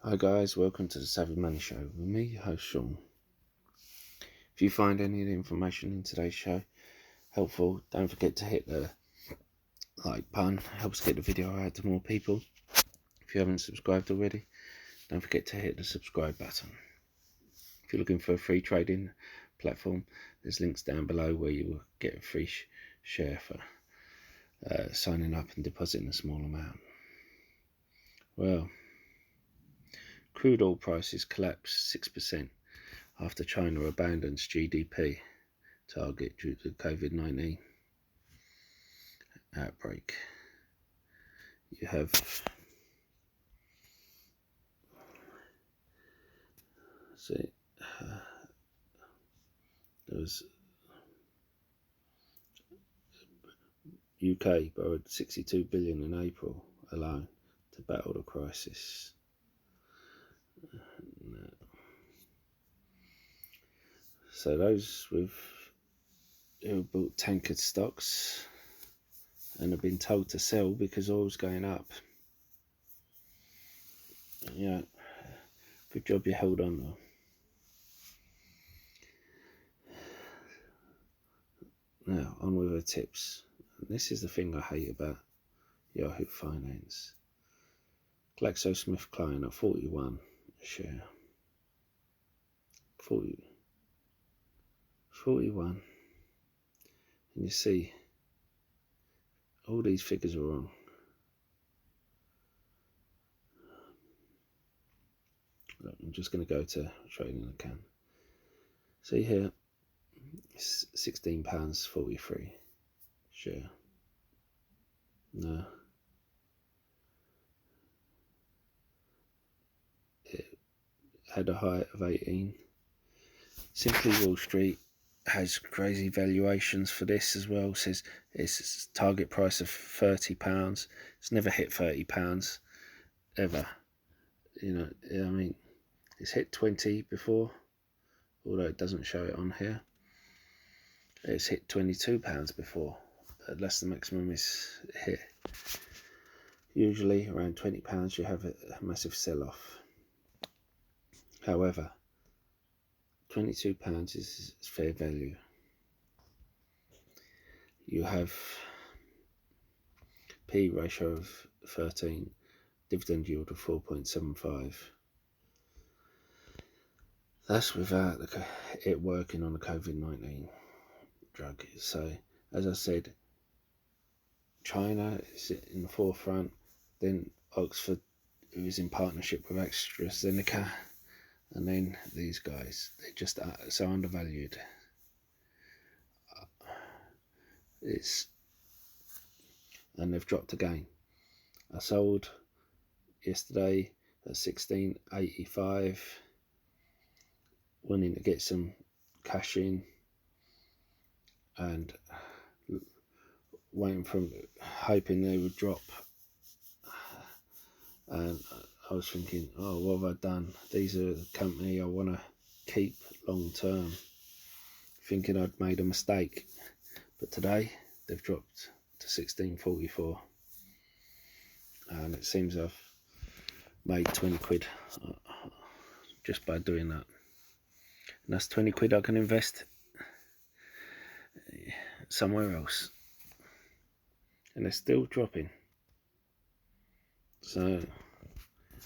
Hi guys, welcome to the Savvy Money Show with me, your host Sean. If you find any of the information in today's show helpful, don't forget to hit the like button. It helps get the video out to more people. If you haven't subscribed already, don't forget to hit the subscribe button. If you're looking for a free trading platform, there's links down below where you will get a free share for signing up and depositing a small amount. Well, crude oil prices collapsed 6% after China abandons GDP target due to the COVID-19 outbreak. You have there was UK borrowed 62 billion in April alone to battle the crisis. So those who bought tankard stocks and have been told to sell because oil's going up, yeah, good job you held on though. Now on with the tips. And this is the thing I hate about Yahoo Finance. GlaxoSmithKline at 41 a share. 41, and you see all these figures are wrong. I'm just going to go to trading account. See here, it's £16.43 share. No, it had a high of 18. Simply Wall Street has crazy valuations for this as well. Says it's target price of £30. It's never hit £30 ever. You know, I mean, it's hit 20 before, although it doesn't show it on here. It's hit £22 before, but that's the maximum is hit. Usually around £20 you have a massive sell-off. However, £22 is fair value. You have P ratio of 13, dividend yield of 4.75. That's without it working on the COVID-19 drug. So, as I said, China is in the forefront, then Oxford, who is in partnership with AstraZeneca, and then these guys. They're just so undervalued. And they've dropped again. I sold yesterday at 16.85, wanting to get some cash in and hoping they would drop. And I was thinking, oh, what have I done? These are the company I want to keep long term, thinking I'd made a mistake. But today they've dropped to 16.44, and it seems I've made 20 quid just by doing that. And that's 20 quid I can invest somewhere else, and they're still dropping. So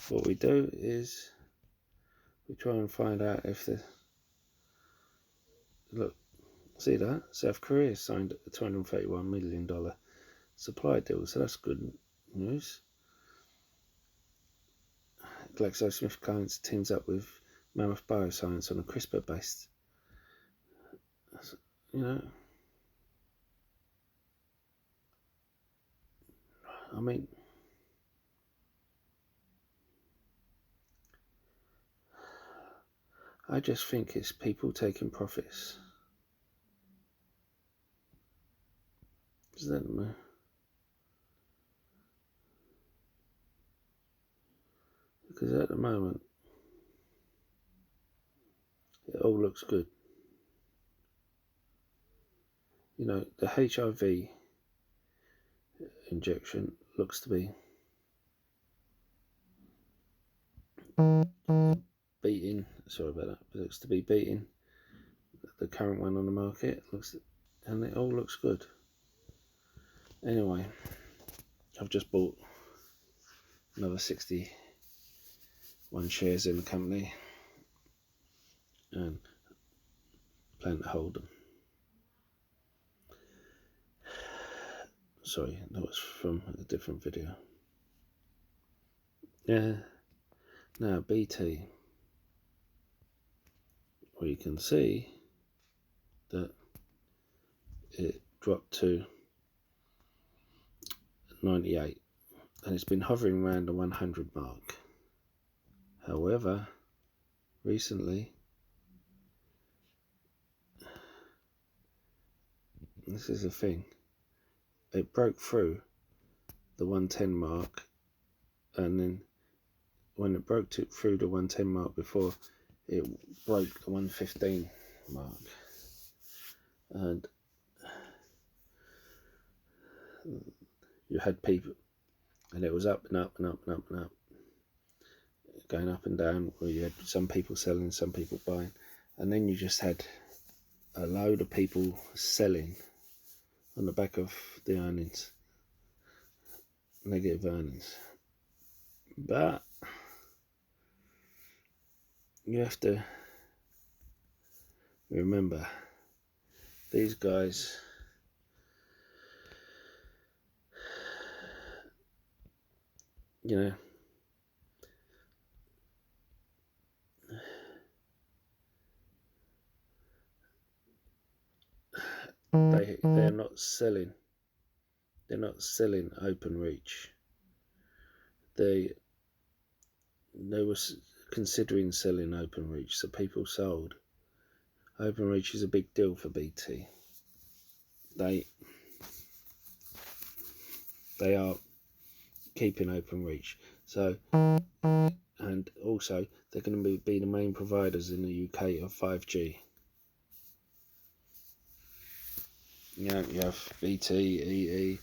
what we do is we try and find out if look, see that South Korea signed a $231 million supply deal, so that's good news. GlaxoSmithKline teams up with Mammoth Bioscience on a CRISPR based, I mean, I just think it's people taking profits. Is that because at the moment it all looks good. You know, the HIV injection looks to be beating, sorry about that, it looks to be beating the current one on the market, and it all looks good. Anyway, I've just bought another 61 shares in the company and plan to hold them. Sorry, that was from a different video. Yeah, now BT, where you can see that it dropped to 98 and it's been hovering around the 100 mark. However, recently, this is the thing, it broke through the 110 mark, and then when it broke through the 110 mark before, it broke the 115 mark, and you had people, and it was up and up and up and up and up, going up and down, where you had some people selling, some people buying, and then you just had a load of people selling on the back of the earnings, negative earnings. But you have to remember, these guys, you know, they're not selling. They're not selling Openreach. They were considering selling Openreach, so people sold. Openreach is a big deal for BT. They are keeping Openreach. So, and also they're going to be the main providers in the UK of 5G. You know, you have BT, EE,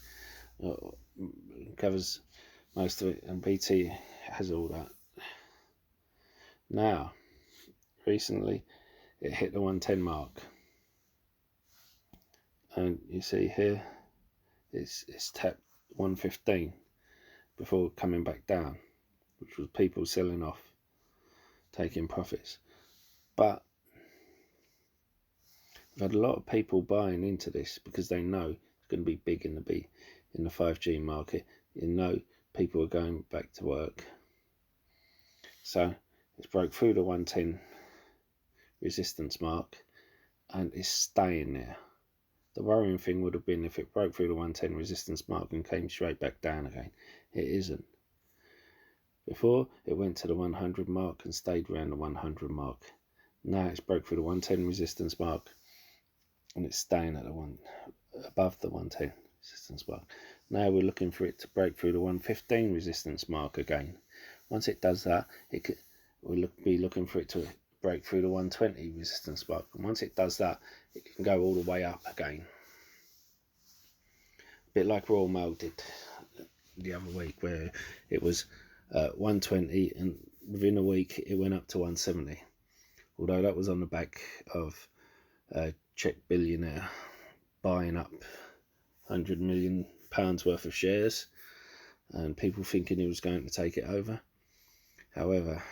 covers most of it, and BT has all that. Now, recently, it hit the 110 mark, and you see here, it's tapped 115 before coming back down, which was people selling off, taking profits. But we've had a lot of people buying into this because they know it's going to be big in the 5G market. You know, people are going back to work, so it's broke through the 110 resistance mark and it's staying there. The worrying thing would have been if it broke through the 110 resistance mark and came straight back down again. It isn't. Before, it went to the 100 mark and stayed around the 100 mark. Now it's broke through the 110 resistance mark and it's staying at above the 110 resistance mark. Now we're looking for it to break through the 115 resistance mark again. Once it does that, we'll be looking for it to break through the 120 resistance mark, and once it does that, it can go all the way up again, a bit like Royal Mail did the other week, where it was 120 and within a week it went up to 170, although that was on the back of a Czech billionaire buying up £100 million worth of shares and people thinking he was going to take it over. However,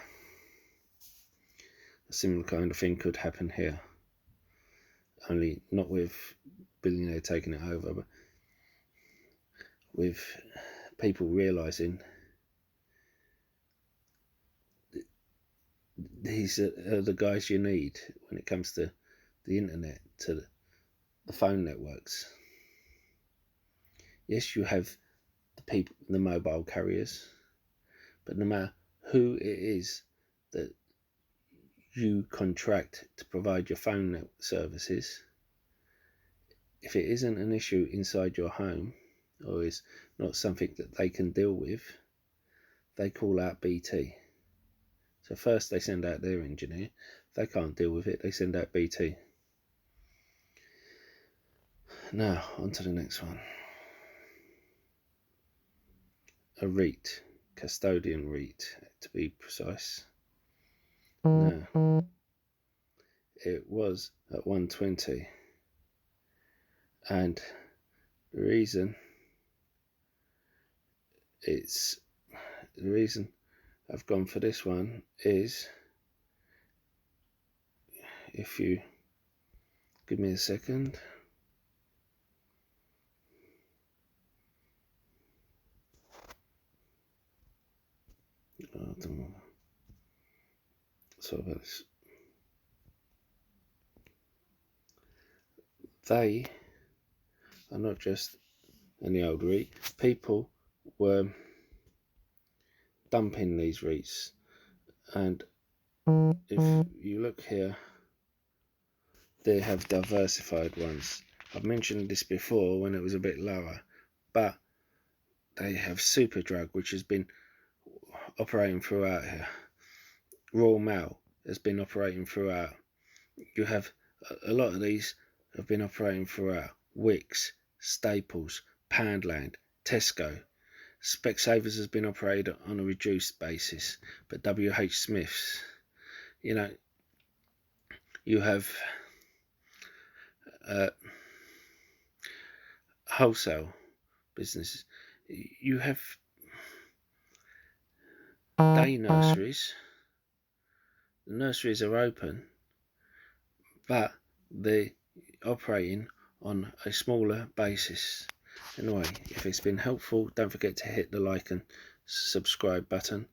a similar kind of thing could happen here, only not with billionaire taking it over, but with people realising these are the guys you need when it comes to the internet, to the phone networks. Yes, you have the mobile carriers, but no matter who it is that you contract to provide your phone network services, if it isn't an issue inside your home or is not something that they can deal with, they call out BT. So first they send out their engineer. If they can't deal with it, they send out BT. Now, on to the next one. A REIT, custodian REIT, to be precise. Now, it was at 120, and the reason I've gone for this one is, if you give me a second. Sorry about this. They are not just any old REIT. People were dumping these REITs, and if you look here, they have diversified ones. I've mentioned this before when it was a bit lower, but they have Superdrug, which has been operating throughout here. Royal Mail has been operating throughout. You have a lot of these have been operating throughout. Wicks, Staples, Poundland, Tesco. Specsavers has been operated on a reduced basis, but WH Smith's, you know, you have wholesale businesses. You have day nurseries. The nurseries are open, but they're operating on a smaller basis. Anyway, if it's been helpful, don't forget to hit the like and subscribe button.